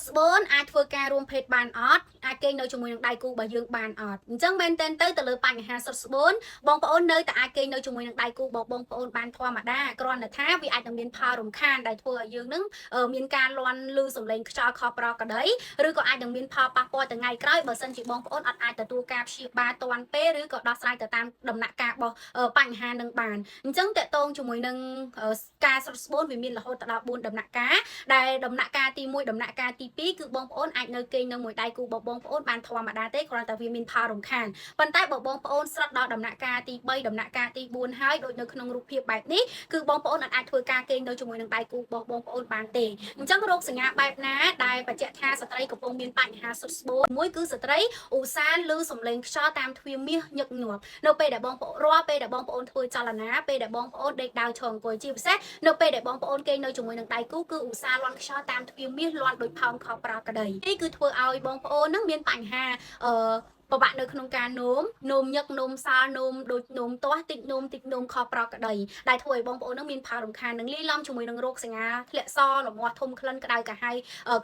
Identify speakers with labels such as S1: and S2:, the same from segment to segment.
S1: ស្បូនអាចធ្វើការរួមភេទបានអត់អាចគេងនៅជាមួយនឹងដៃគូរបស់យើងបានអត់អញ្ចឹងមែនតើទៅលើបញ្ហាសុទ្ធស្បូនបងប្អូននៅតែអាចគេងនៅជាមួយនឹងដៃគូរបស់បងប្អូនបានធម្មតាគ្រាន់តែថាវាអាចនឹងមានផលរំខានដែលធ្វើឲ្យយើងនឹងមានការលន់ឮសំឡេងខ្យល់ខុសប្រក្រតីឬក៏អាចនឹងមានផលប៉ះពាល់ថ្ងៃក្រោយបើសិនជាបងប្អូនអត់អាចទទួលការព្យាបាលទាន់ពេលឬក៏ដោះស្រាយទៅតាមដំណាក់កាលរបស់បញ្ហានឹងបានអញ្ចឹងតកតងជាមួយនឹងការសុទ្ធស្បូនវាមានរហូតដល់4ដំណាក់កាលដែលដំណាក់កាលទី1ដំណាក់កាលទី2គឺបងប្អូនអាចនៅគេងនៅមួយដៃគូរបស់បងប្អូនបានធម្មតាទេគ្រាន់តែវាមានផលរំខានប៉ុន្តែបើបងប្អូនស្រិតដល់ដំណាក់កាលទី3ដំណាក់កាលទី4ហើយដូចនៅក្នុងរូបភាពបែបនេះគឺបងប្អូនអាចធ្វើការគេងនៅជាមួយនឹងដៃគូរបស់បងប្អូនបានទេអញ្ចឹងរោគសញ្ញាបែបណាដែលបញ្ជាក់ថាស្ត្រីកំពុងមានបញ្ហាសុទ្ធស្បូនមួយគឺស្ត្រីឧស្សាហ៍ឮសំឡេងខ្យល់តាមទ្វារមាសញឹកញាប់នៅពេលដែលបងប្អូនរាល់ពេលដែលបងប្អូនធ្វើចលនាពេលដែលបងប្អូនដេកដើរឈរអង្គុយជាពិសេសនៅពេលដែលបងប្អូនគេងនៅជាមួយនឹងដៃគូគឺឧស្សាហ៍លាន់ខ្យល់តាមទ្វារមាសលាន់ដូចផោមខោប្រោក្តីនេះគឺធ្វើឲ្យបងប្អូននឹងមានបញ្ហាពិបាកនៅក្នុងការនោមញឹកនោមសល់នោមដូចនោមទាស់តិចនោមខប្រក្តីដែលធ្វើឲ្យបងប្អូននឹងមានផលរំខាននឹងលាយឡំជាមួយនឹងរោគសញ្ញាធ្លាក់សរមាស់ធំក្លិនក្តៅកាហាយ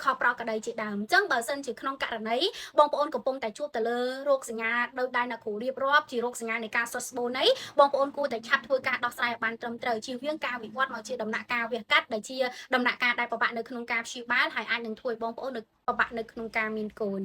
S1: ខប្រក្តីជាដើមអញ្ចឹងបើសិនជាក្នុងករណីបងប្អូនកំពុងតែជួបទៅលើរោគសញ្ញាដោយដែលអ្នកគ្រូរៀបរាប់ជារោគសញ្ញានៃការសុទ្ធស្បូននេះបងប្អូនគួរតែឆាប់ធ្វើការដោះស្រាយឲ្យបានត្រឹមត្រូវជៀសវាងការវិវត្តមកជាដំណាក់កាលវះកាត់ដែលជាដំណាក់កាលដែលពិបាកនៅក្នុងការព្យាបាលហើយអាចនឹងធ្វើឲ្យបងប្អូនពិបាកនៅក្នុងការមានកូន